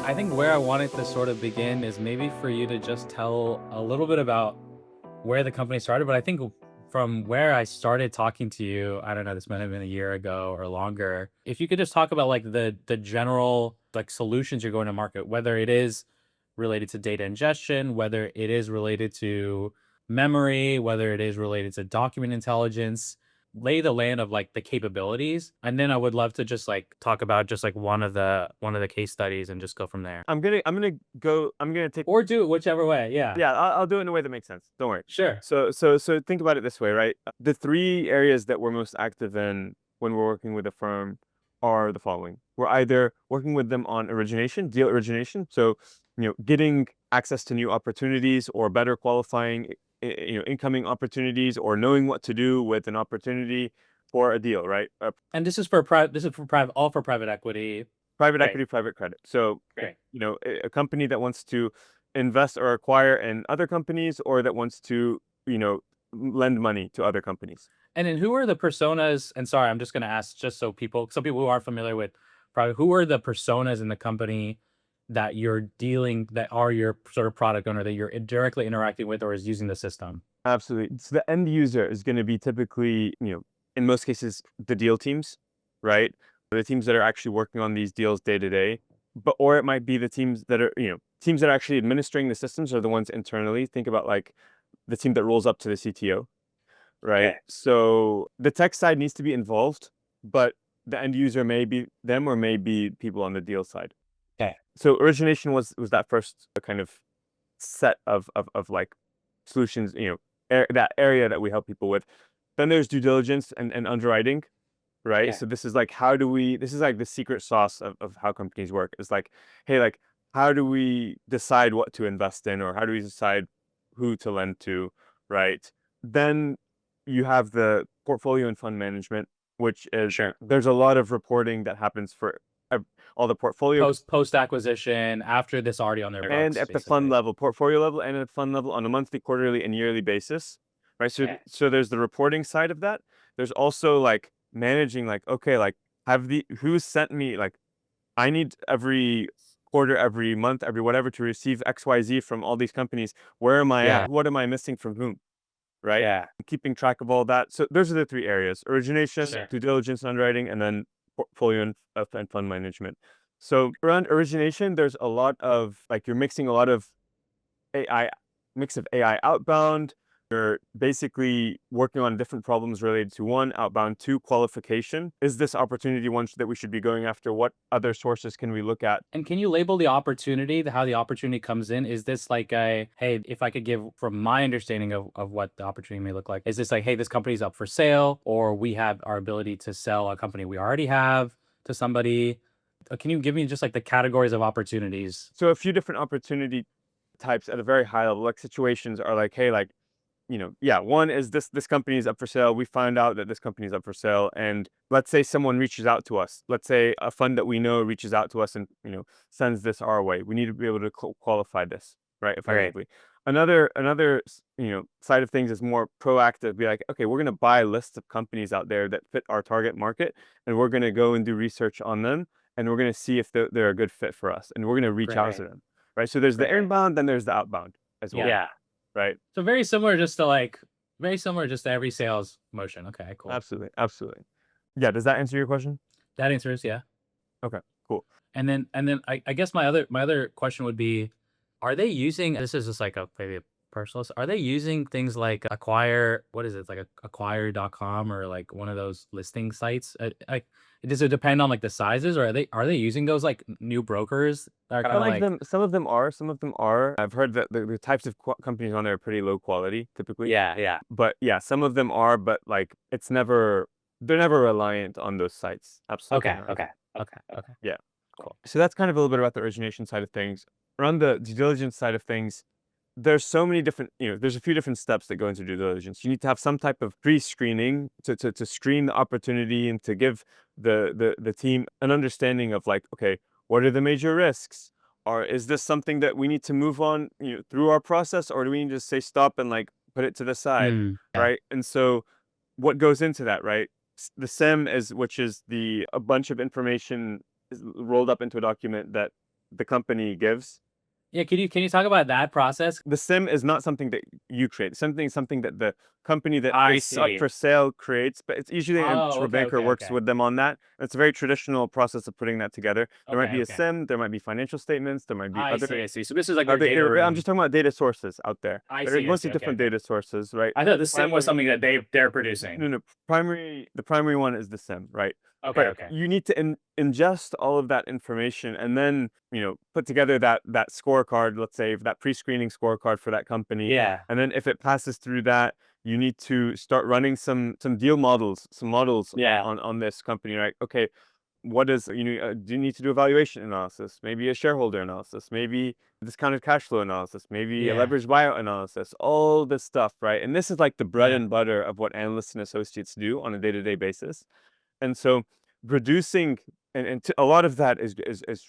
I think where I wanted to sort of begin is maybe for you to just tell a little bit about where the company started. But I think from where I started talking to you, I don't know, this might have been a year ago or longer. If you could just talk about like the general like solutions you're going to market, whether it is related to data ingestion, whether it is related to memory, whether it is related to document intelligence, lay the land of like the capabilities. And then I would love to just like talk about just like one of the case studies and just go from there. I'm gonna take. Or do it whichever way. Yeah. Yeah, I'll do it in a way that makes sense. Don't worry. Sure. So think about it this way, right? The three areas that we're most active in when we're working with a firm are the following. We're either working with them on origination, deal origination, so getting access to new opportunities or better qualifying incoming opportunities or knowing what to do with an opportunity for a deal, right? And this is for private, all for private equity. Private Great. equity, private credit. So, Great. a company that wants to invest or acquire in other companies or that wants to, lend money to other companies. And then who are the personas? And sorry, I'm just going to ask just so some people who aren't familiar with private, who are the personas in the company that you're dealing, that are your sort of product owner that you're directly interacting with or is using the system? Absolutely. So the end user is going to be typically, in most cases, the deal teams, right? The teams that are actually working on these deals day to day. Or it might be the teams that are, teams that are actually administering the systems are the ones internally. Think about like the team that rolls up to the CTO, right? Okay. So the tech side needs to be involved, but the end user may be them or may be people on the deal side. Okay. So origination was that first kind of set of like solutions, that area that we help people with. Then there's due diligence and underwriting, right? Okay. So this is like this is like the secret sauce of how companies work. It's like, hey, like how do we decide what to invest in or how do we decide who to lend to, right? Then you have the portfolio and fund management, which is Sure. there's a lot of reporting that happens for all the portfolio Post acquisition after this already on their and books, at the fund basically. level, portfolio level, and at fund level on a monthly, quarterly, and yearly basis, right? So, Okay. so there's the reporting side of that. There's also like managing, like, okay, like who sent me, like, I need every quarter, every month, every whatever to receive XYZ from all these companies. Where am I Yeah. at? What am I missing from whom? Right? Yeah. Keeping track of all that. So those are the three areas: origination, Sure. due diligence, underwriting, and then portfolio and fund management. So around origination, there's a lot of like you're mixing a lot of AI, mix of AI outbound. You're basically working on different problems related to one, outbound, two, qualification. Is this opportunity one that we should be going after? What other sources can we look at? And can you label the opportunity, how the opportunity comes in? Is this like a, hey, if I could give from my understanding of what the opportunity may look like, is this like, hey, this company's up for sale, or we have our ability to sell a company we already have to somebody? Can you give me just like the categories of opportunities? So a few different opportunity types at a very high level, like situations are like, hey, like, yeah, one is this company is up for sale. We find out that this company is up for sale. And let's say someone reaches out to us. Let's say a fund that we know reaches out to us and, sends this our way. We need to be able to qualify this, right, Right. effectively. Another, side of things is more proactive. Be like, okay, we're going to buy lists of companies out there that fit our target market. And we're going to go and do research on them. And we're going to see if they're a good fit for us. And we're going to reach out Great. to them, right? So there's the Great. inbound, then there's the outbound as well, Yeah. right? So very similar just to every sales motion. Okay, cool. Absolutely. Absolutely. Yeah. Does that answer your question? That answers, yeah. Okay, cool. And then I guess my other question would be, are they using, this is just like a maybe a personal, are they using things like acquire, what is it, like acquire.com or like one of those listing sites? Does it depend on like the sizes, or are they using those like new brokers that are kind of like, Some of them are, some of them are. I've heard that the types of companies on there are pretty low quality typically. yeah, yeah. But yeah, some of them are, but like they're never reliant on those sites. Absolutely Okay, not. okay, okay, okay. Yeah. Cool. So that's kind of a little bit about the origination side of things. Around the due diligence side of things, there's so many different, there's a few different steps that go into due diligence. You need to have some type of pre-screening to screen the opportunity and to give the team an understanding of like, okay, what are the major risks? Or is this something that we need to move on, through our process, or do we need to say stop and like put it to the side, Yeah. right? And so what goes into that, right? The SIM which is a bunch of information is rolled up into a document that the company gives. Yeah, can you talk about that process? The sim is not something that you create. Something that the company that I is up see. for sale creates, but it's usually Oh, okay, TrivateEquity works okay. with them on that. It's a very traditional process of putting that together. There might Okay, be a okay. sim, there might be financial statements, there might be I see, other I see. So this is like your data I'm room. just talking about data sources out there. I There are see, I mostly see. Okay, different okay. data sources, right? I thought the sim was Primary, something that they're no, producing. no, the primary one is the sim, right? Okay, But okay. you need to ingest all of that information and then, put together that scorecard, let's say that pre-screening scorecard for that company. Yeah. And then if it passes through that, you need to start running some deal models, some models Yeah. on this company, right? Okay, what is, do you need to do a valuation analysis, maybe a shareholder analysis, maybe discounted cash flow analysis, maybe a Yeah. leveraged buyout analysis, all this stuff, right? And this is like the bread Yeah. and butter of what analysts and associates do on a day-to-day basis. And so producing, a lot of that is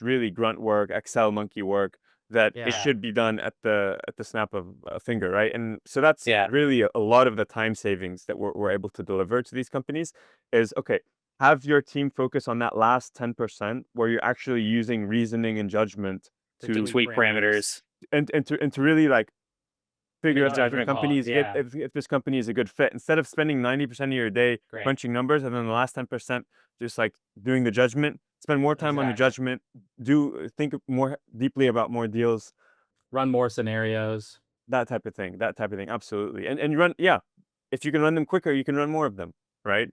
really grunt work, Excel monkey work that it Yeah. should be done at the snap of a finger, right? And so that's Yeah. really a lot of the time savings that we're able to deliver to these companies is, okay, have your team focus on that last 10% where you're actually using reasoning and judgment To to tweak parameters. and to really like Make figure a out if the judgment call. company's Yeah. if this company is a good fit instead of spending 90% of your day Great. crunching numbers and then the last 10% just like doing the judgment. Spend more time on the Exactly. judgment. Think more deeply about more deals, Run more scenarios. that type of thing. That type of thing. Absolutely. And you run, yeah. If you can run them quicker, you can run more of them, right?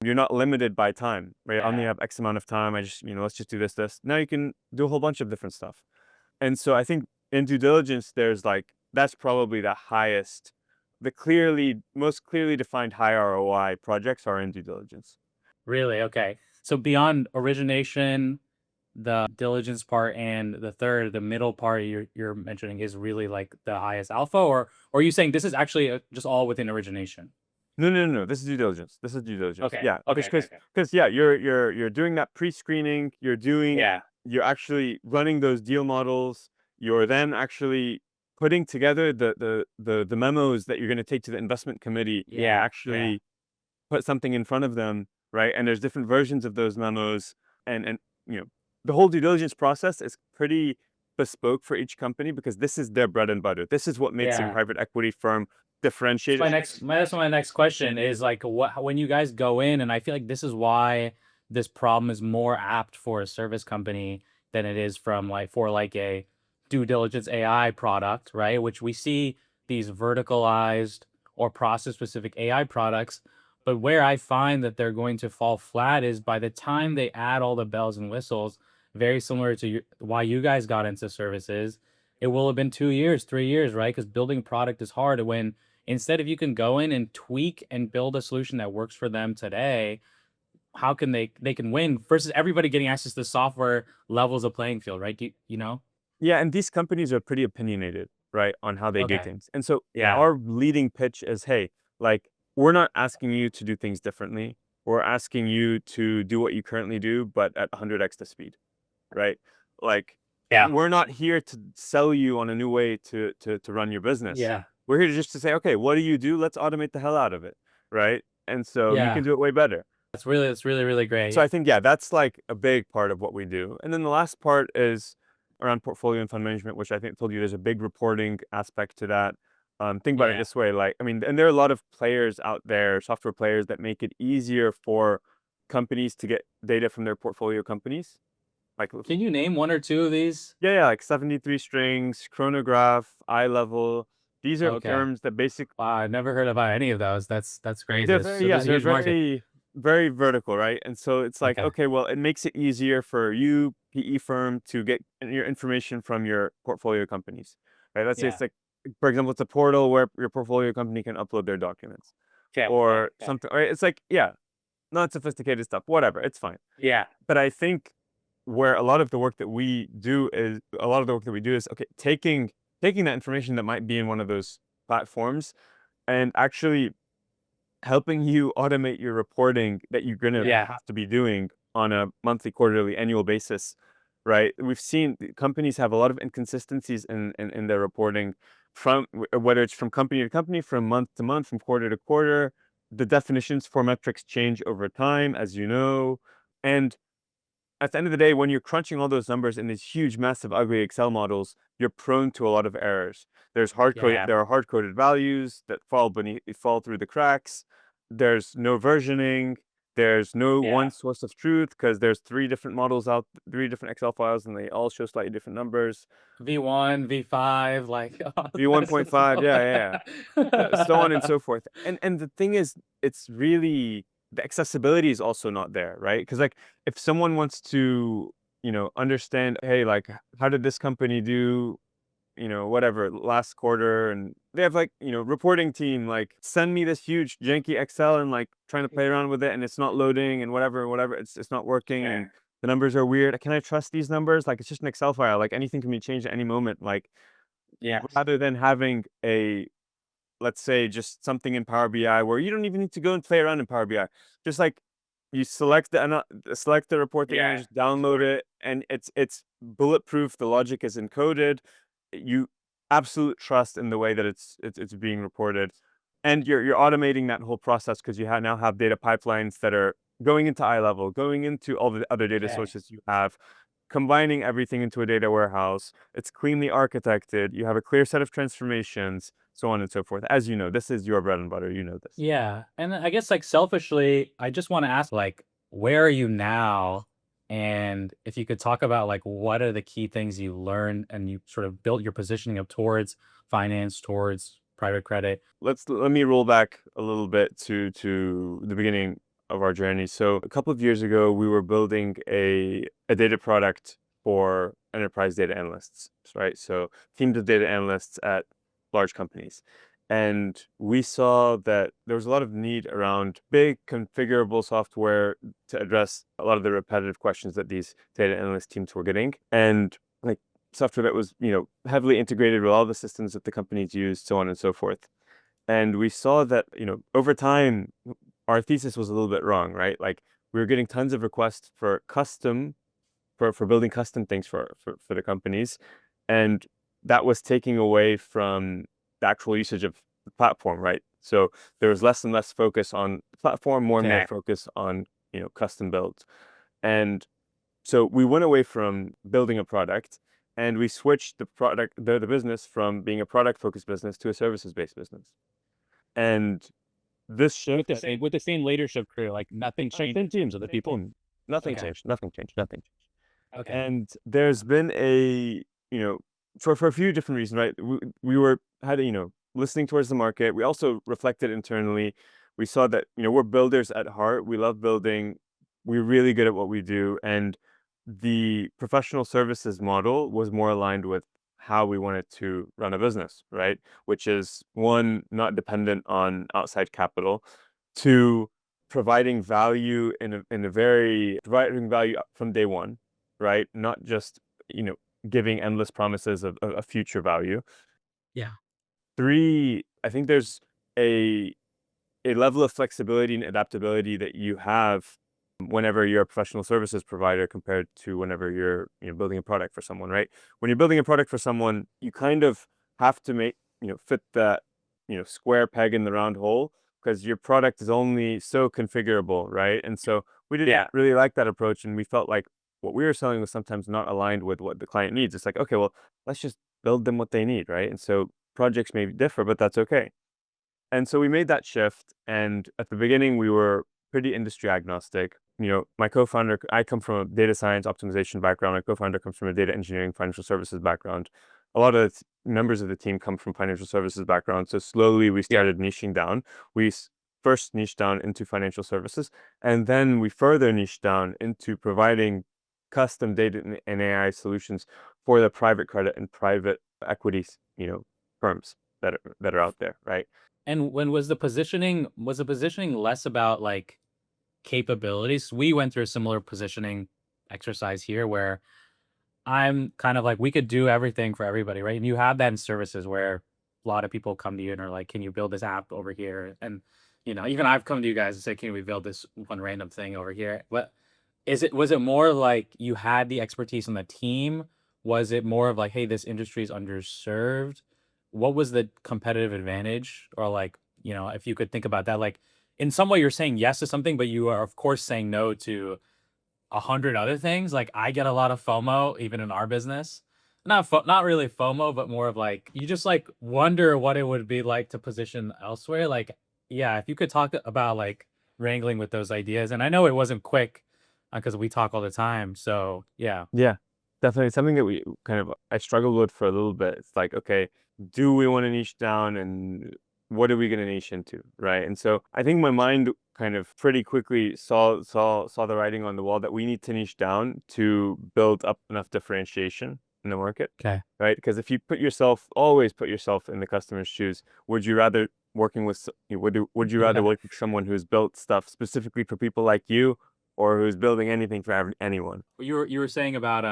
You're not limited by time, right? I only Yeah. have X amount of time. I just, let's just do this. Now you can do a whole bunch of different stuff. And so I think in due diligence, there's like, that's probably the highest, most clearly defined high ROI projects are in due diligence. Really? Okay. So beyond origination, the diligence part, and the third, the middle part you're mentioning is really like the highest alpha, or are you saying this is actually just all within origination? No. This is due diligence. This is due diligence. Okay. Yeah, Okay. Okay. Okay. because yeah, you're doing that pre-screening. Yeah. You're actually running those deal models. You're then actually putting together the memos that you're going to take to the investment committee to Yeah. Yeah. actually put something in front of them, right? And there's different versions of those memos, and the whole due diligence process is pretty bespoke for each company because this is their bread and butter. This is what makes a Yeah. private equity firm So differentiated. that's my next question is like, what when you guys go in, and I feel like this is why this problem is more apt for a service company than it is from like for like a due diligence AI product, right? Which we see these verticalized or process specific AI products, but where I find that they're going to fall flat is by the time they add all the bells and whistles, very similar to why you guys got into services, it will have been 2 years, 3 years, right? Because building product is hard when instead, if you can go in and tweak and build a solution that works for them today, how can they can win versus everybody getting access to software levels of playing field, right? You know? Yeah, and these companies are pretty opinionated, right, on how they do Okay. things. And so Yeah. our leading pitch is, hey, like, we're not asking you to do things differently. We're asking you to do what you currently do, but at 100x the speed, right? Like, Yeah. we're not here to sell you on a new way to run your business. Yeah. We're here just to say, okay, what do you do? Let's automate the hell out of it, right? And so you Yeah. can do it way better. That's really, really So great. I think, yeah, that's like a big part of what we do. And then the last part is around portfolio and fund management, which I think told you there's a big reporting aspect to that. Think about it Yeah. this way, like, I mean, and there are a lot of players out there, software players that make it easier for companies to get data from their portfolio companies. Like, Can you name one or two of these? yeah, like 73 strings, chronograph, eye level. These are Okay. terms that basically Wow, I've never heard about any of those. That's they're crazy. very, So yeah, this is a they're huge market. very vertical, right? And so it's like, Okay. okay, well, it makes it easier for you, PE firm, to get your information from your portfolio companies, right? Let's say Yeah. it's like, for example, it's a portal where your portfolio company can upload their documents Okay. Okay. or Okay. something, right? It's like, yeah, not sophisticated stuff, whatever, it's fine. Yeah. But I think where a lot of the work that we do is okay, taking that information that might be in one of those platforms and actually helping you automate your reporting that you're gonna Yeah. have to be doing on a monthly, quarterly, annual basis, right? We've seen companies have a lot of inconsistencies in their reporting from whether it's from company to company, from month to month, from quarter to quarter. The definitions for metrics change over time, as you know, and at the end of the day, when you're crunching all those numbers in these huge, massive, ugly Excel models, you're prone to a lot of errors. There Yeah. are hard-coded values that fall through the cracks. There's no versioning. There's no Yeah. one source of truth because there's three different Excel files, and they all show slightly different numbers. V1, V5, like all that V1.5, yeah, yeah, yeah. So on and stuff. so forth. And the thing is, it's really the accessibility is also not there, right? Because like if someone wants to, understand, hey, like how did this company do, whatever last quarter, and they have like, reporting team, like send me this huge janky Excel and like trying to play around with it and it's not loading and whatever, it's not working Yeah. and the numbers are weird. Can I trust these numbers? Like it's just an Excel file. Like anything can be changed at any moment. Like Yeah. rather than having let's say just something in Power BI where you don't even need to go and play around in Power BI. Just like you select the reporting and Yeah. just download it, and it's bulletproof. The logic is encoded. You absolute trust in the way that it's being reported, and you're automating that whole process because now have data pipelines that are going into iLevel, going into all the other data Okay. sources you have, combining everything into a data warehouse. It's cleanly architected. You have a clear set of transformations, so on and so forth. As you know, this is your bread and butter. You know this. Yeah. And I guess like selfishly, I just want to ask like, where are you now? And if you could talk about like what are the key things you learned and you sort of built your positioning up towards finance, towards private credit. Let me roll back a little bit to the beginning of our journey. So a couple of years ago, we were building a data product for enterprise data analysts, right? So teams of data analysts at large companies. And we saw that there was a lot of need around big configurable software to address a lot of the repetitive questions that these data analyst teams were getting. And like software that was, heavily integrated with all the systems that the companies use, so on and so forth. And we saw that, over time, our thesis was a little bit wrong, right? Like we were getting tons of requests for building custom things for the companies. And that was taking away from the actual usage of the platform, right? So there was less and less focus on the platform, more and more Okay. focus on, custom builds. And so we went away from building a product and we switched the business from being a product focused business to a services based business. And this With shift, with the same leadership crew, like nothing changed. Same teams of the people. nothing Okay. changed, nothing changed, nothing changed. Okay. And there's been you know, for a few different reasons, right? Listening towards the market. We also reflected internally. We saw that, we're builders at heart. We love building. We're really good at what we do. And the professional services model was more aligned with how we wanted to run a business, right? Which is one, not dependent on outside capital, two, providing value providing value from day one, right? Not just, giving endless promises of future value. Yeah. Three, I think there's a level of flexibility and adaptability that you have whenever you're a professional services provider compared to whenever you're, building a product for someone, right? When you're building a product for someone, you kind of have to fit that, square peg in the round hole because your product is only so configurable, right? And so we didn't Yeah. really like that approach, and we felt like what we were selling was sometimes not aligned with what the client needs. It's like, okay, well, let's just build them what they need, right? And so projects may differ, but that's okay. And so we made that shift. And at the beginning, we were pretty industry agnostic. My co-founder, I come from a data science optimization background. My co-founder comes from a data engineering financial services background. A lot of members of the team come from financial services background. So slowly we Yeah. started niching down. First niched down into financial services, and then we further niched down into providing custom data and AI solutions for the private credit and private equities, firms that are out there, right? And when was the positioning less about like capabilities? We went through a similar positioning exercise here where I'm kind of like, we could do everything for everybody, right? And you have that in services where a lot of people come to you and are like, can you build this app over here? And, even I've come to you guys and said, can we build this one random thing over here? But was it more like you had the expertise on the team? Was it more of like, hey, this industry is underserved? What was the competitive advantage? Or like, if you could think about that, like in some way you're saying yes to something, but you are of course saying no to 100 other things, like I get a lot of FOMO even in our business. Not really FOMO, but more of like you just like wonder what it would be like to position elsewhere. Like, yeah, if you could talk about like wrangling with those ideas, and I know it wasn't quick because we talk all the time. So yeah, Yeah, definitely something that I struggled with for a little bit. It's like, okay, do we want to niche down, and what are we going to niche into, right? And so I think my mind kind of pretty quickly saw the writing on the wall that we need to niche down to build up enough differentiation in the market, okay, right? Because if you always put yourself in the customer's shoes, would you rather would you rather yeah. work with someone who's built stuff specifically for people like you, or who's building anything for anyone? You were saying about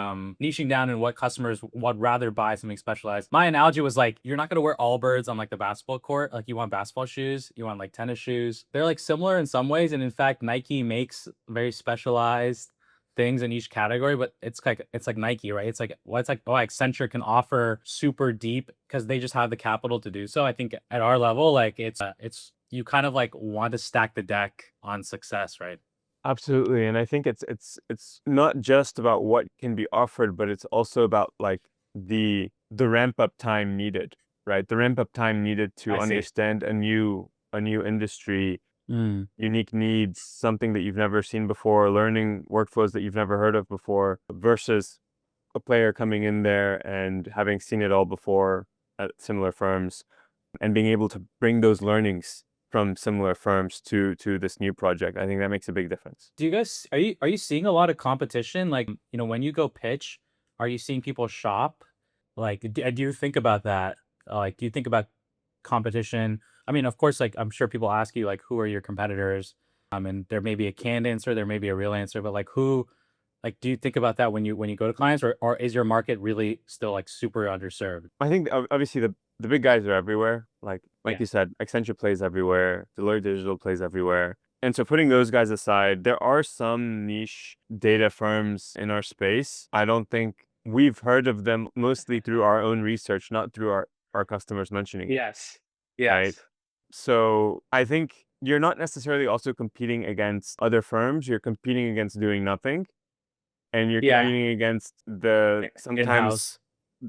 niching down and what customers would rather buy something specialized. My analogy was like you're not gonna wear Allbirds on like the basketball court. Like you want basketball shoes, you want like tennis shoes. They're like similar in some ways, and in fact, Nike makes very specialized things in each category. But it's like Nike, right? It's like Accenture can offer super deep because they just have the capital to do so. I think at our level, like it's you kind of like want to stack the deck on success, right? Absolutely. And I think it's not just about what can be offered, but it's also about like the ramp up time needed, right? The ramp up time needed to I see. understand a new industry, Mm. unique needs, something that you've never seen before, learning workflows that you've never heard of before, versus a player coming in there and having seen it all before at similar firms, and being able to bring those learnings from similar firms to this new project. I think that makes a big difference. Do you guys are you seeing a lot of competition? Like, you know, when you go pitch, are you seeing people shop? Like, do you think about that? Like, do you think about competition? I mean, of course, like I'm sure people ask you like, who are your competitors? And there may be a canned answer, there may be a real answer, but like, who? Like, do you think about that when you go to clients, or is your market really still like super underserved? I think obviously the big guys are everywhere. Like Yeah. you said, Accenture plays everywhere, Deloitte Digital plays everywhere. And so putting those guys aside, there are some niche data firms in our space. I don't think we've heard of them, mostly through our own research, not through our customers mentioning, Yes. right? Yes. So I think you're not necessarily also competing against other firms. You're competing against doing nothing, and you're Yeah. competing against the In house.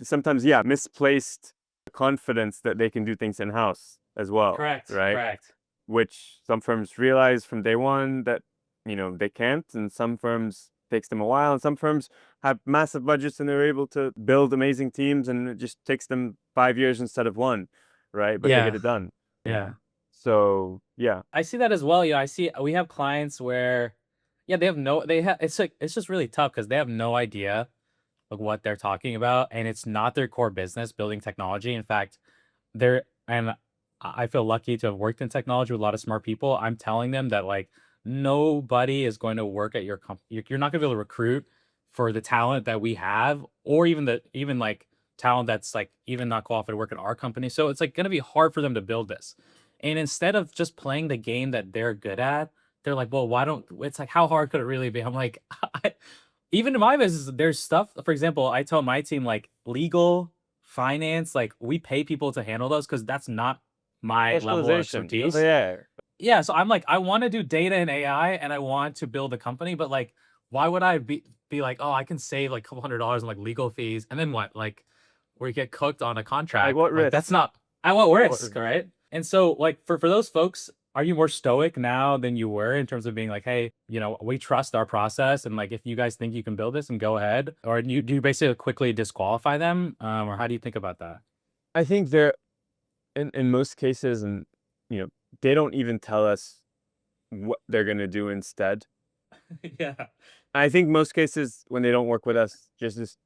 sometimes, yeah, misplaced confidence that they can do things in-house as well, Correct. right? Correct. Which some firms realize from day one that, they can't, and some firms takes them a while, and some firms have massive budgets and they're able to build amazing teams, and it just takes them 5 years instead of one, right? But they get Yeah. it done. Yeah. So yeah, I see that as well. I see we have clients where, yeah, they have it's like it's just really tough because they have no idea like what they're talking about, and it's not their core business building technology. In fact, they're and I feel lucky to have worked in technology with a lot of smart people. I'm telling them that like nobody is going to work at your company. You're not going to be able to recruit for the talent that we have, or even like talent that's like even not qualified to work at our company. So it's like going to be hard for them to build this. And instead of just playing the game that they're good at, they're like, well, why don't it's like how hard could it really be? I'm like, even in my business, there's stuff. For example, I tell my team like legal, finance, like we pay people to handle those because that's not my level of specialization. Oh, expertise. yeah. Yeah, so I'm like, I want to do data and AI and I want to build a company, but like, why would I be like, oh, I can save like a couple $100 on like legal fees, and then what? Like, we get cooked on a Like contract. what Like risk? that's not I want What risk, right? And so like for those folks, are you more stoic now than you were in terms of being like, hey, you know, we trust our process, and like if you guys think you can build this and go ahead, or do you basically quickly disqualify them, or how do you think about that? I think they're in most cases, and they don't even tell us what they're gonna do instead. Yeah. I think most cases when they don't work with us,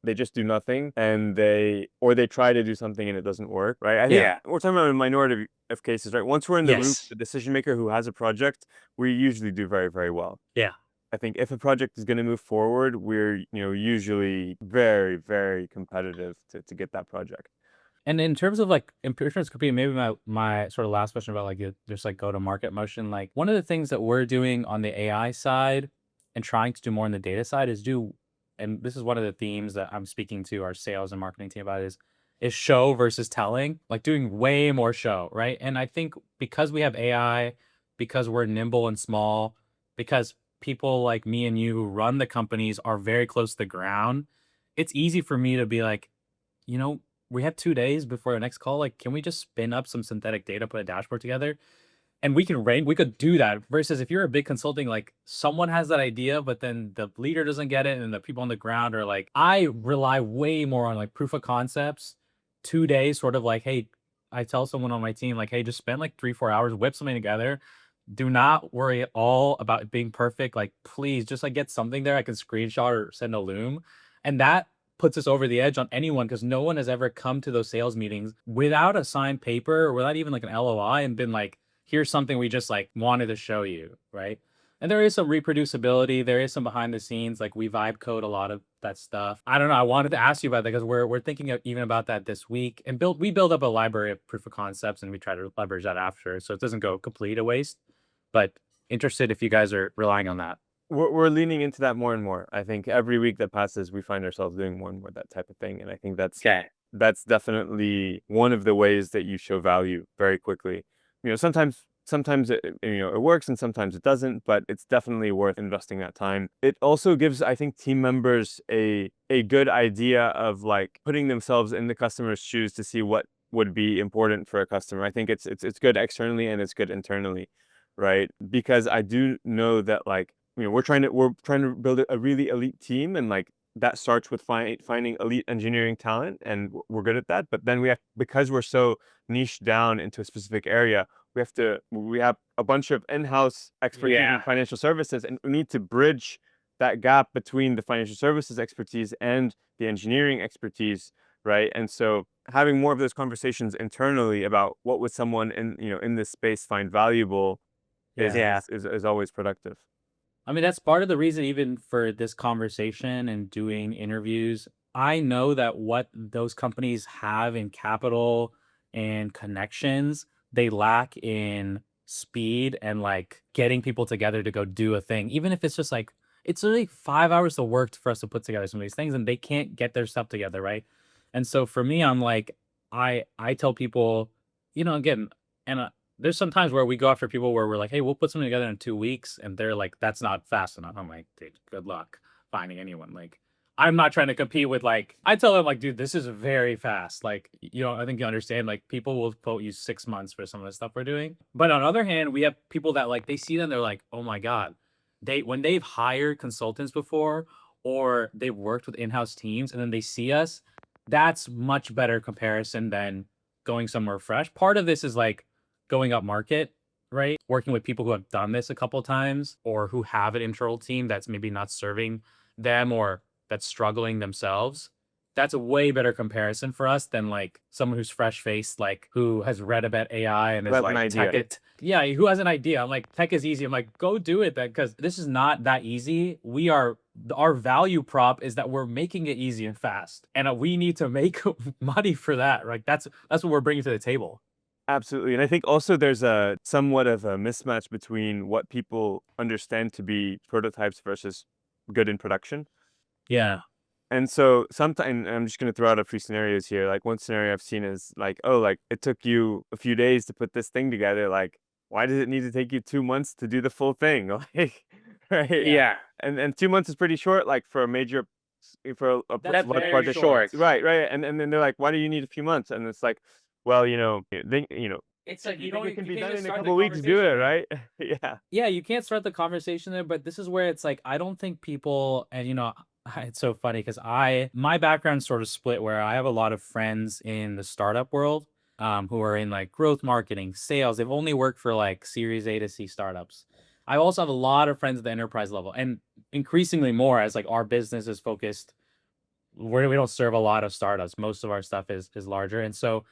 they just do nothing, and they try to do something and it doesn't work, right? I think Yeah. we're talking about a minority of cases, right? Once we're in the room, Yes. the decision maker who has a project, we usually do very, very well. Yeah. I think if a project is going to move forward, we're usually very, very competitive to get that project. And in terms of like insurance company, maybe my sort of last question about like just like go to market motion. Like one of the things that we're doing on the AI side and trying to do more on the data side is and this is one of the themes that I'm speaking to our sales and marketing team about is show versus telling, like doing way more show, right? And I think because we have AI, because we're nimble and small, because people like me and you who run the companies are very close to the ground, it's easy for me to be like, you know, we have 2 days before our next call. Like, can we just spin up some synthetic data, put a dashboard together? And we could do that. Versus if you're a big consulting, like someone has that idea, but then the leader doesn't get it, and the people on the ground are like, I rely way more on like proof of concepts, 2 days, sort of like, hey, I tell someone on my team, like, hey, just spend like 3, 4 hours, whip something together. Do not worry at all about it being perfect. Like, please just like get something there I can screenshot or send a loom. And that puts us over the edge on anyone, because no one has ever come to those sales meetings without a signed paper or without even like an LOI and been like, here's something we just like wanted to show you, right? And there is some reproducibility. There is some behind the scenes, like we vibe code a lot of that stuff. I don't know. I wanted to ask you about that because we're thinking even about that this week, and we build up a library of proof of concepts, and we try to leverage that after, so it doesn't go complete a waste. But interested if you guys are relying on that. We're leaning into that more and more. I think every week that passes, we find ourselves doing more and more that type of thing. And I think that's definitely one of the ways that you show value very quickly. Sometimes it works and sometimes it doesn't, but it's definitely worth investing that time. It also gives, I think, team members a good idea of like putting themselves in the customer's shoes to see what would be important for a customer. I think it's good externally and it's good internally, right? Because I do know that like, we're trying to build a really elite team, and like that starts with finding elite engineering talent, and we're good at that. But then because we're so niched down into a specific area, we have a bunch of in-house expertise in financial services, and we need to bridge that gap between the financial services expertise and the engineering expertise, right? And so having more of those conversations internally about what would someone in this space find valuable is always productive. I mean, that's part of the reason, even for this conversation and doing interviews. I know that what those companies have in capital and connections, they lack in speed and like getting people together to go do a thing. Even if it's just like, it's really 5 hours of work for us to put together some of these things, and they can't get their stuff together, right? And so for me, I'm like, I tell people, again, and there's some times where we go after people where we're like, hey, we'll put something together in 2 weeks. And they're like, that's not fast enough. I'm like, dude, good luck finding anyone. Like, I'm not trying to compete with, like, I tell them, like, dude, this is very fast. Like, I think you understand, like, people will quote you 6 months for some of the stuff we're doing. But on the other hand, we have people that like, they see them, they're like, oh my God. When they've hired consultants before, or they've worked with in-house teams, and then they see us, that's much better comparison than going somewhere fresh. Part of this is like, going up market, right? Working with people who have done this a couple times, or who have an internal team that's maybe not serving them, or that's struggling themselves. That's a way better comparison for us than like someone who's fresh faced, like who has read about AI and Who is has an like idea. tech it. Yeah, who has an idea. I'm like, tech is easy. I'm like, go do it then, because this is not that easy. Our value prop is that we're making it easy and fast, and we need to make money for that. Right? That's what we're bringing to the table. Absolutely. And I think also there's a somewhat of a mismatch between what people understand to be prototypes versus good in production. Yeah. And so sometimes, I'm just going to throw out a few scenarios here. Like one scenario I've seen is like, oh, like it took you a few days to put this thing together. Like, why does it need to take you 2 months to do the full thing? Like, right? Yeah. And 2 months is pretty short, like for a major, for a That's large very project. short. Right. And then they're like, why do you need a few months? And it's like, well, then, It's like, you think it can be can't done just in a start the couple weeks, do it, conversation there. right? Yeah. Yeah, you can't start the conversation there, but this is where it's like, I don't think people, and it's so funny because my background sort of split, where I have a lot of friends in the startup world, who are in like growth marketing, sales. They've only worked for like Series A to C startups. I also have a lot of friends at the enterprise level, and increasingly more as like our business is focused where we don't serve a lot of startups. Most of our stuff is larger. And so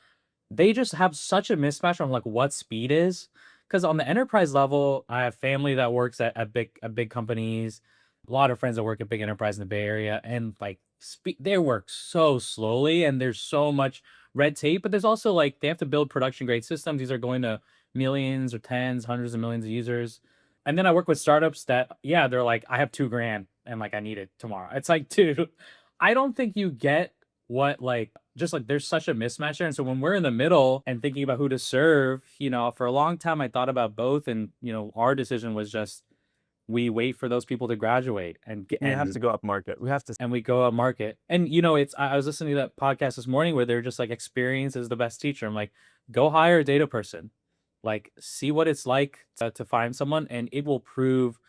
they just have such a mismatch on like what speed is. Because on the enterprise level, I have family that works at big companies, a lot of friends that work at big enterprise in the Bay Area, and like they work so slowly, and there's so much red tape. But there's also like, they have to build production grade systems. These are going to millions or tens, hundreds of millions of users. And then I work with startups that, yeah, they're like, I have $2,000 and like I need it tomorrow. It's like, dude, I don't think you get what, like, just like there's such a mismatch there. And so when we're in the middle and thinking about who to serve, for a long time I thought about both, and our decision was just, we wait for those people to graduate and get, We have to go up market. We have to. and we go up market. And it's I was listening to that podcast this morning where they're just like, experience is the best teacher. I'm like, go hire a data person, like see what it's like to find someone, and it will prove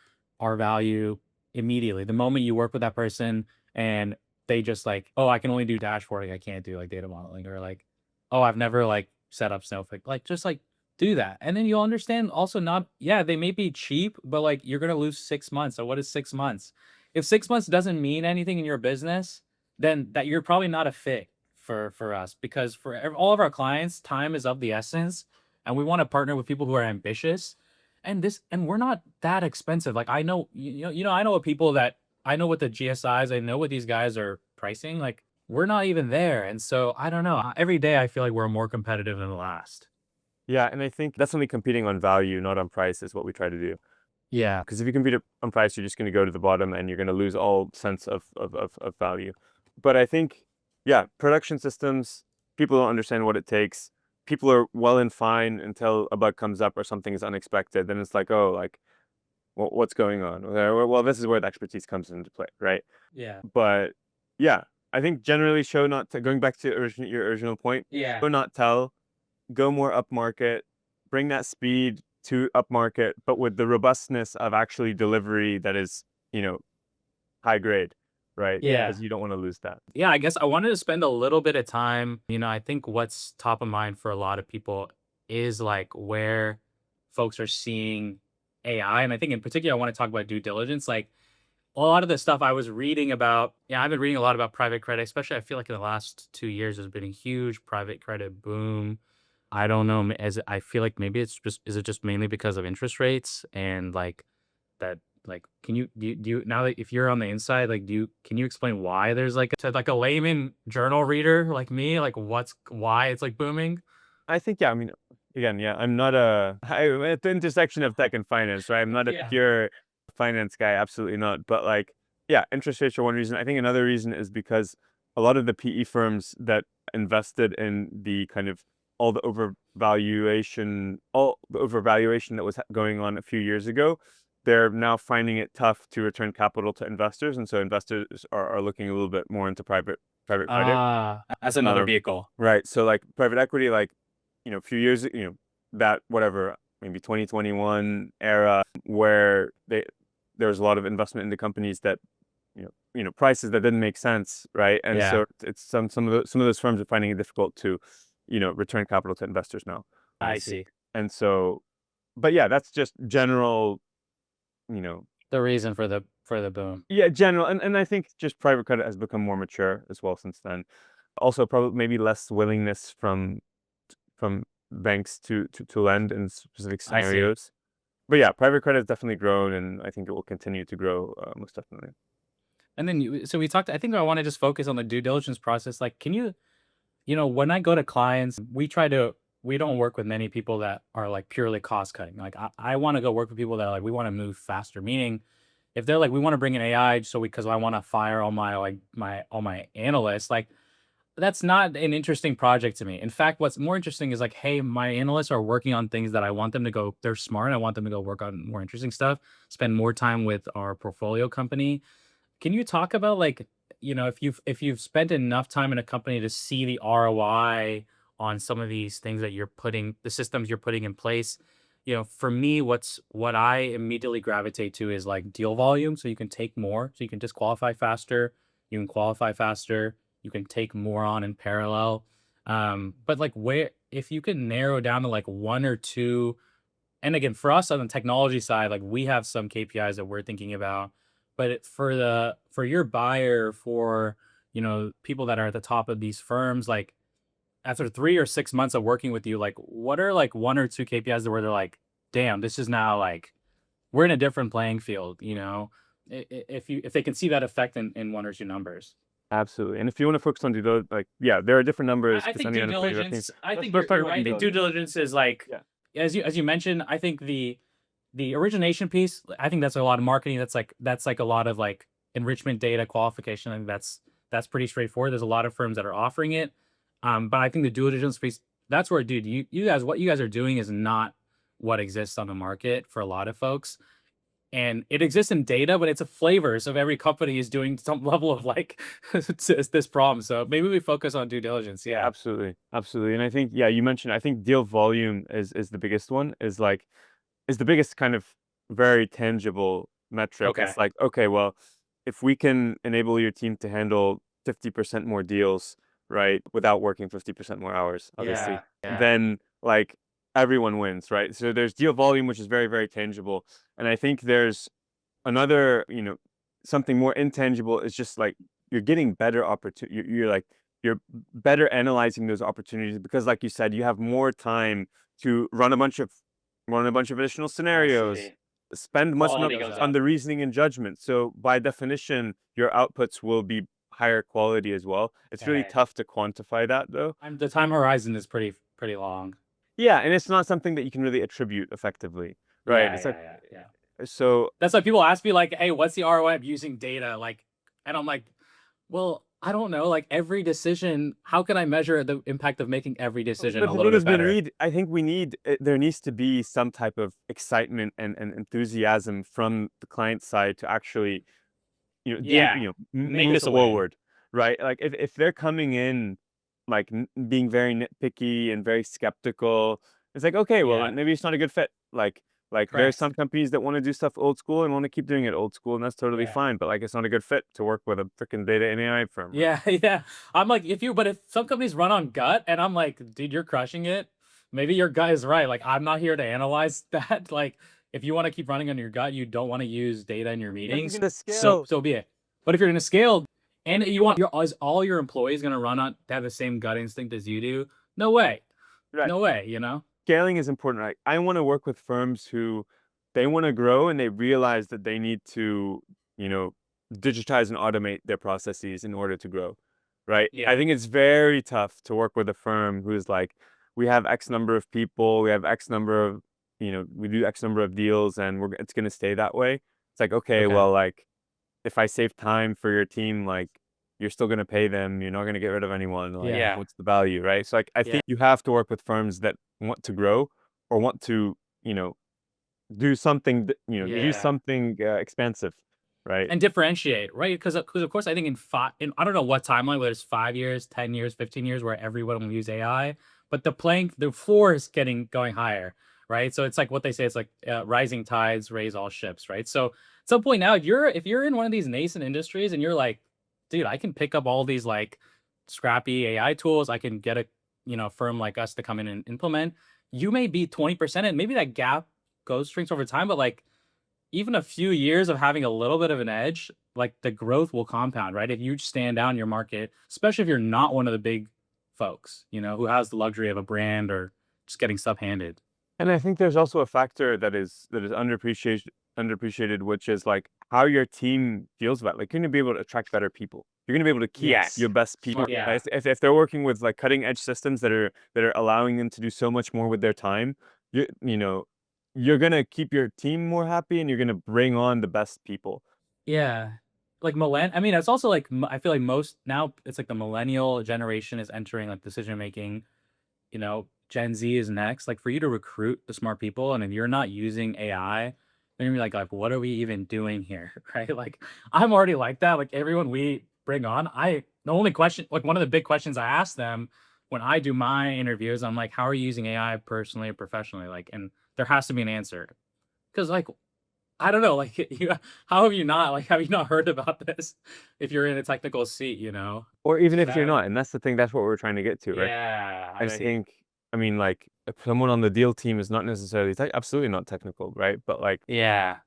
our value immediately. The moment you work with that person and they just like, oh, I can only do dashboarding, I can't do like data modeling, or like, oh, I've never like set up Snowflake, like just like do that. And then you'll understand also, not, yeah, they may be cheap, but like you're gonna lose 6 months. So what is 6 months? If 6 months doesn't mean anything in your business, then that you're probably not a fit for us, because for all of our clients, time is of the essence, and we want to partner with people who are ambitious. And we're not that expensive. Like I know, I know what people that I know what the GSIs, I know what these guys are pricing. Like we're not even there. And so I don't know. Every day I feel like we're more competitive than the last. Yeah, and I think that's only competing on value, not on price, is what we try to do. Yeah. Because if you compete on price, you're just going to go to the bottom and you're going to lose all sense of value. But I think, yeah, production systems, people don't understand what it takes. People are well and fine until a bug comes up or something is unexpected. Then it's like, oh, like, what's going on? Well, this is where the expertise comes into play, right? Yeah. But yeah, I think generally show not to, going back to your original point, Yeah. show not tell, go more up market, bring that speed to up market, but with the robustness of actually delivery that is, high grade, right? Yeah. Because you don't want to lose that. Yeah, I guess I wanted to spend a little bit of time. I think what's top of mind for a lot of people is like where folks are seeing AI. And I think in particular, I want to talk about due diligence. Like a lot of the stuff I was reading about, yeah, I've been reading a lot about private credit, especially I feel like in the last 2 years, there's been a huge private credit boom. I don't know, as I feel like maybe is it just mainly because of interest rates and like that, like, can you do you now that if you're on the inside, like, can you explain why there's like to like a layman journal reader like me, like why it's like booming? I think, yeah, I mean, again, yeah, I'm at the intersection of tech and finance, right? I'm not a Yeah. pure finance guy, absolutely not. But like, yeah, interest rates are one reason. I think another reason is because a lot of the PE firms that invested in the kind of all the overvaluation that was going on a few years ago, they're now finding it tough to return capital to investors. And so investors are looking a little bit more into private credit. As another Um, vehicle. Right. So like private equity, like, a few years, that whatever, maybe 2021 era where there was a lot of investment into companies that, prices that didn't make sense, right? And Yeah. so it's some of those firms are finding it difficult to, return capital to investors now. I see. And so, but yeah, that's just general, The reason for the boom. yeah, general. And I think just private credit has become more mature as well since then. Also, probably maybe less willingness from banks to lend in specific I see. scenarios. But yeah, private credit has definitely grown, and I think it will continue to grow, most definitely. And then so we talked, I think I want to just focus on the due diligence process. Like, can you, when I go to clients, we don't work with many people that are like purely cost cutting. Like I want to go work with people that are like, we want to move faster. Meaning if they're like, we want to bring in AI because I want to fire all my analysts, like that's not an interesting project to me. In fact, what's more interesting is like, hey, my analysts are working on things that I want them to go, they're smart. I want them to go work on more interesting stuff, spend more time with our portfolio company. Can you talk about like, if you've spent enough time in a company to see the ROI on some of these things that the systems you're putting in place? For me, what I immediately gravitate to is like deal volume. So you can take more, so you can disqualify faster, you can qualify faster, you can take more on in parallel. But like if you can narrow down to like one or two, and again, for us on the technology side, like we have some KPIs that we're thinking about, but for your buyer, for people that are at the top of these firms, like after 3 or 6 months of working with you, like what are like one or two KPIs where they're like, damn, this is now like we're in a different playing field, if they can see that effect in one or two numbers. Absolutely. And if you want to focus on due, like, yeah, there are different numbers. I think depending due on the diligence. I think let's talk you're about right. I due think due diligence is like, Yeah. as you mentioned. I think the origination piece. I think that's a lot of marketing. That's like a lot of like enrichment data qualification. I think that's pretty straightforward. There's a lot of firms that are offering it. But I think the due diligence piece. That's where, dude, what you guys are doing is not what exists on the market for a lot of folks. and it exists in data, but it's a flavors of every company is doing some level of like this problem. So maybe we focus on due diligence. Yeah. Absolutely. Absolutely. And I think, yeah, you mentioned, I think deal volume is the biggest one, is the biggest kind of very tangible metric. Okay. It's like, okay, well, if we can enable your team to handle 50% more deals, right, without working 50% more hours, obviously, Yeah. then like everyone wins, right? So there's deal volume, which is very, very tangible. And I think there's another, something more intangible is just like you're getting better opportunity. You're better analyzing those opportunities because, like you said, you have more time to run a bunch of additional scenarios, spend much more Quality goes on up. the reasoning and judgment. So by definition, your outputs will be higher quality as well. It's really Okay. tough to quantify that though. The time horizon is pretty long. Yeah, and it's not something that you can really attribute effectively, right? Yeah, It's like yeah. so That's why people ask me like, "Hey, what's the ROI of using data?" Like, and I'm like, "Well, I don't know. Like every decision, how can I measure the impact of making every decision But a the little thing is, bit better?" I think there needs to be some type of excitement and enthusiasm from the client side to actually, Yeah, make move this a win. forward, right? Like if they're coming in like being very nitpicky and very skeptical, it's like, okay, well, Yeah, maybe it's not a good fit. Like there's correct. some companies that want to do stuff old school and want to keep doing it old school, and that's totally Yeah. fine. But like, it's not a good fit to work with a freaking data and AI firm. Right? Yeah, yeah. I'm like, if some companies run on gut, and I'm like, dude, you're crushing it. Maybe your gut is right. Like, I'm not here to analyze that. Like, if you want to keep running on your gut, you don't want to use data in your But if meetings. you're gonna So, scale, so be it. But if you're gonna scale, and you want is all your employees gonna run on to have the same gut instinct as you do? No way. right? No way. You know? Scaling is important, right? I want to work with firms who they want to grow and they realize that they need to, you know, digitize and automate their processes in order to grow, right? Yeah. I think it's very tough to work with a firm who's like, we have X number of people, we have X number of, we do X number of deals and it's going to stay that way. It's like, okay, Okay. well, like if I save time for your team, like you're still going to pay them. You're not going to get rid of anyone. Like, Yeah. what's the value, right? So like, I think you have to work with firms that want to grow or want to, do something, do Yeah. something expansive, right? And differentiate, right? Because of course, I think in I don't know what timeline, whether it's 5 years, 10 years, 15 years, where everyone will use AI, but the floor is going higher, right? So it's like what they say, it's like rising tides raise all ships, right? So at some point now, if you're in one of these nascent industries and you're like, dude, I can pick up all these like scrappy AI tools, I can get a firm like us to come in and implement. You may be 20%, and maybe that gap shrinks over time, but like even a few years of having a little bit of an edge, like the growth will compound, right? If you stand out in your market, especially if you're not one of the big folks, who has the luxury of a brand or just getting stuff handed. And I think there's also a factor that is underappreciated, which is like how your team feels about it. Like you're gonna be able to attract better people. You're gonna be able to keep your best people. Yeah. Right? If they're working with like cutting edge systems that are allowing them to do so much more with their time, you're gonna keep your team more happy and you're gonna bring on the best people. Yeah. Like I mean, it's also like I feel like most now it's like the millennial generation is entering like decision making. Gen Z is next. Like for you to recruit the smart people, and if you're not using AI, then you're gonna be like, what are we even doing here? Right? Like I'm already like that. Like everyone we bring on, the only question, like one of the big questions I ask them when I do my interviews, I'm like, how are you using AI personally or professionally? Like, and there has to be an answer. Because like I don't know, like how have you not heard about this if you're in a technical seat, Or even if you're Sad. not, and that's the thing, that's what we're trying to get to, right? Yeah, I And I see. think, I mean, like, if someone on the deal team is not necessarily absolutely not technical, right? But like, Yeah.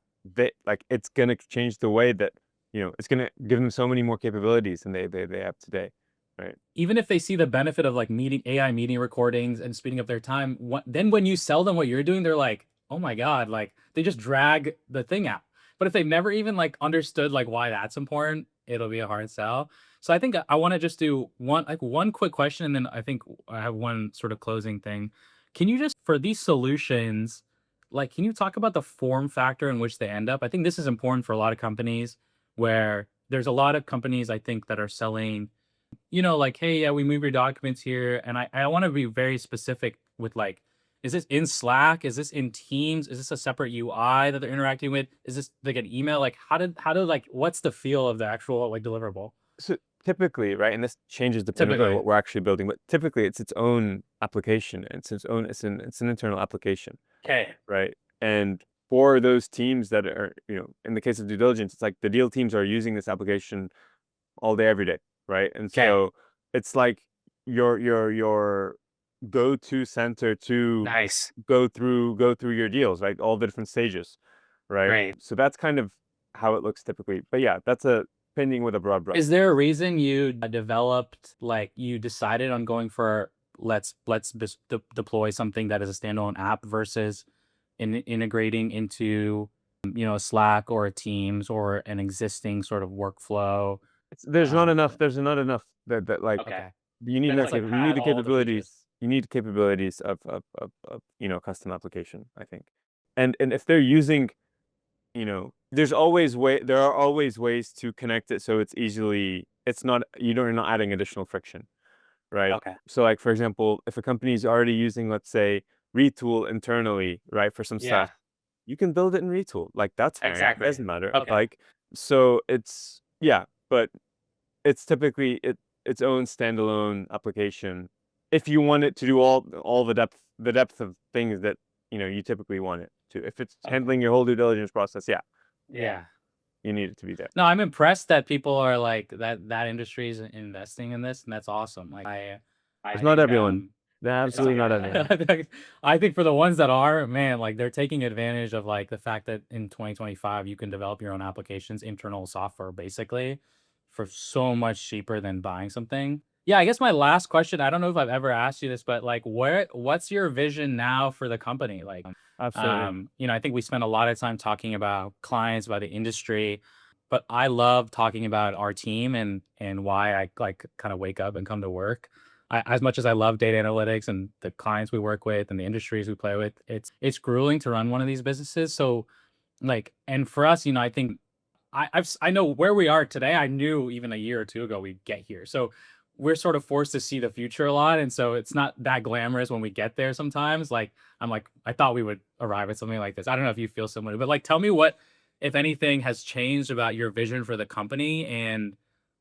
it's gonna change the way that it's gonna give them so many more capabilities than they have today, right? Even if they see the benefit of like AI meeting recordings and speeding up their time, then when you sell them what you're doing, they're like, oh my God, like they just drag the thing out. But if they've never even like understood like why that's important, it'll be a hard sell. So I think I want to just do one quick question, and then I think I have one sort of closing thing. Can you just, for these solutions, like, can you talk about the form factor in which they end up? I think this is important for a lot of companies, where there's a lot of companies I think that are selling, like, hey, yeah, we move your documents here. And I want to be very specific with like, Is this in Slack? Is this in Teams? Is this a separate UI that they're interacting with? Is this like an email? Like how do like what's the feel of the actual like deliverable? So typically, right, and this changes depending on Typically. what we're actually building, but typically it's its own application. It's an internal application, Okay. right? And for those teams that are, in the case of due diligence, it's like the deal teams are using this application all day, every day, right? And Okay. so it's like your go-to center to Nice. go through your deals, right? All the different stages, right? Great. So that's kind of how it looks typically. But yeah, that's a painting with a broad brush. Is there a reason you developed, like you decided on going for let's deploy something that is a standalone app versus integrating into Slack or a Teams or an existing sort of workflow? There's not enough. There's not enough that like Okay. you need That's that. like You need the all the capabilities. features. You need capabilities of custom application, I think. And if they're using, there are always ways to connect it so you're not adding additional friction, right? Okay. So like, for example, if a company is already using, let's say, Retool internally, right, for some Yeah. stuff, you can build it in Retool. Like that's fine. Exactly. It doesn't matter. Okay. Like, so but it's typically its own standalone application if you want it to do all the depth of things that you typically want it to. If it's handling your whole due diligence process, Yeah. you need it to be there. No, I'm impressed that people are like that industry is investing in this, and that's awesome. Like I It's not think everyone. They're it's absolutely not everyone. I think for the ones that are, man, like they're taking advantage of like the fact that in 2025 you can develop your own applications, internal software basically, for so much cheaper than buying something. Yeah, I guess my last question, I don't know if I've ever asked you this, but like what's your vision now for the company? Like Absolutely. I think we spent a lot of time talking about clients, about the industry, but I love talking about our team and why I like kind of wake up and come to work. As much as I love data analytics and the clients we work with and the industries we play with, it's grueling to run one of these businesses. So like, and for us, I think I know where we are today. I knew even a year or two ago we'd get here. So we're sort of forced to see the future a lot, and so it's not that glamorous when we get there. Sometimes, like I'm like I thought we would arrive at something like this. I don't know if you feel similar, but like tell me what, if anything, has changed about your vision for the company, and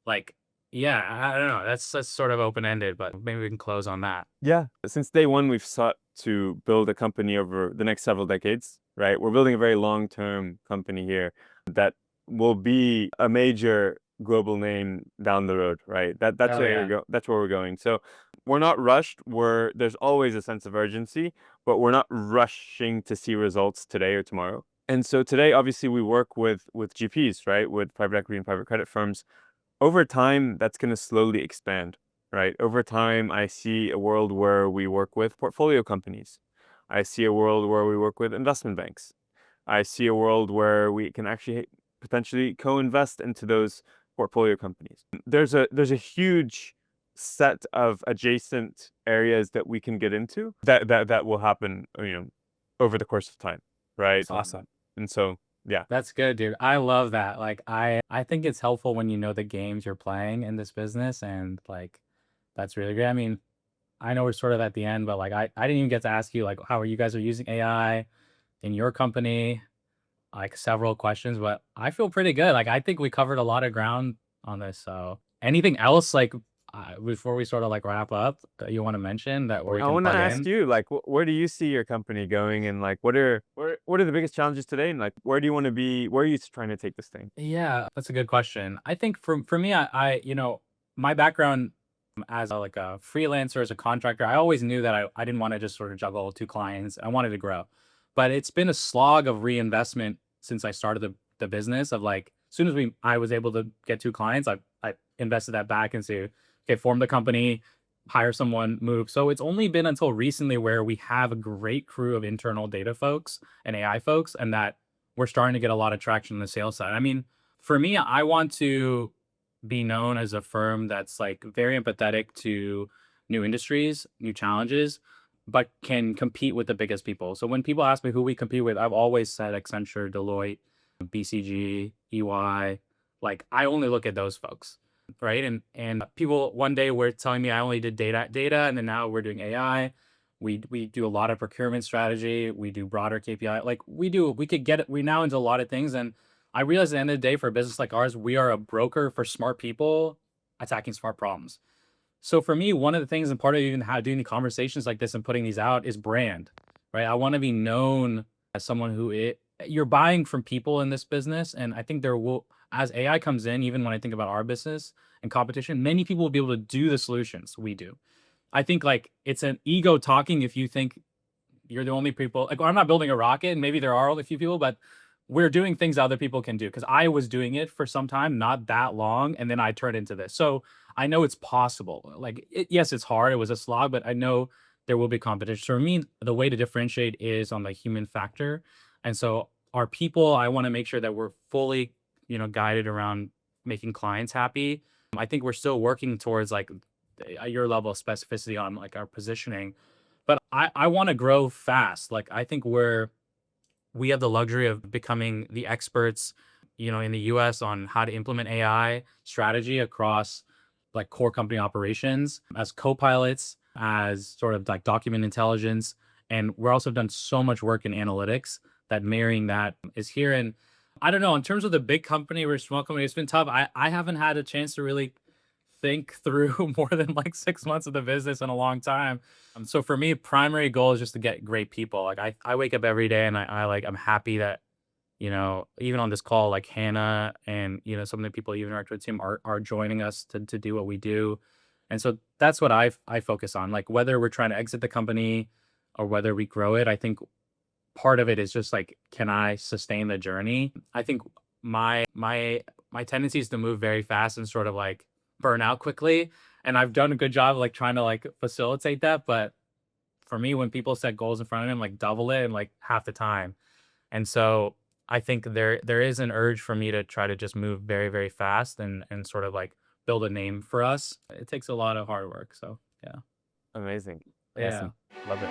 like yeah, I don't know. That's sort of open ended, but maybe we can close on that. Yeah. Since day one, we've sought to build a company over the next several decades, right? We're building a very long-term company here that will be a major global name down the road, right? That's Oh where yeah. that's where we're going. So we're not rushed. There's always a sense of urgency, but we're not rushing to see results today or tomorrow. And so today, obviously, we work with GPs, right? With private equity and private credit firms. Over time, that's going to slowly expand, right? Over time, I see a world where we work with portfolio companies. I see a world where we work with investment banks. I see a world where we can actually potentially co-invest into those portfolio companies. There's a huge set of adjacent areas that we can get into that will happen, over the course of time, right? Awesome. And so, yeah. That's good, dude. I love that. Like I think it's helpful when you know the games you're playing in this business, and like that's really great. I mean, I know we're sort of at the end, but like I didn't even get to ask you like how are you guys are using AI in your company? Like several questions, but I feel pretty good. Like I think we covered a lot of ground on this. So anything else like before we sort of like wrap up that you want to mention that we I can want to plug ask in? you, like, where do you see your company going, and like, what are the biggest challenges today, and like, where do you want to be? Where are you trying to take this thing? Yeah, that's a good question. I think for me, I my background as like a freelancer, as a contractor, I always knew that I didn't want to just sort of juggle two clients. I wanted to grow. But it's been a slog of reinvestment since I started the business of like as soon as I was able to get two clients, I invested that back into okay, form the company, hire someone, move. So it's only been until recently where we have a great crew of internal data folks and AI folks, and that we're starting to get a lot of traction on the sales side. I mean, for me, I want to be known as a firm that's like very empathetic to new industries, new challenges, but can compete with the biggest people. So when people ask me who we compete with, I've always said Accenture, Deloitte, BCG, EY. Like I only look at those folks, right? And people one day were telling me I only did data, and then now we're doing AI. We do a lot of procurement strategy. We do broader KPI. Like we could get it. We now into a lot of things. And I realize at the end of the day, for a business like ours, we are a broker for smart people attacking smart problems. So for me, one of the things and part of even how doing the conversations like this and putting these out is brand, right? I want to be known as someone you're buying from people in this business. And I think there will, as AI comes in, even when I think about our business and competition, many people will be able to do the solutions we do. I think like it's an ego talking if you think you're the only people. Like, I'm not building a rocket, and maybe there are only a few people, but we're doing things other people can do. Because I was doing it for some time, not that long, and then I turned into this. So I know it's possible. Like, yes, it's hard. It was a slog, but I know there will be competition. So for me, the way to differentiate is on the human factor. And so our people, I want to make sure that we're fully, guided around making clients happy. I think we're still working towards like your level of specificity on like our positioning, but I want to grow fast. Like I think we have the luxury of becoming the experts, in the US on how to implement AI strategy across like core company operations as co-pilots, as sort of like document intelligence. And we're also done so much work in analytics that marrying that is here. And I don't know, in terms of the big company or small company, it's been tough. I haven't had a chance to really think through more than like 6 months of the business in a long time. So for me, primary goal is just to get great people. Like I wake up every day and I'm happy that, even on this call, like Hannah and, some of the people you interact with team are joining us to do what we do. And so that's what I focus on. Like whether we're trying to exit the company or whether we grow it, I think part of it is just like, can I sustain the journey? I think my tendency is to move very fast and sort of like burn out quickly. And I've done a good job of like trying to like facilitate that. But for me, when people set goals in front of them, like double it in like half the time. And so I think there is an urge for me to try to just move very, very fast and sort of like build a name for us. It takes a lot of hard work. So yeah. Amazing. Yeah. Awesome. Love it.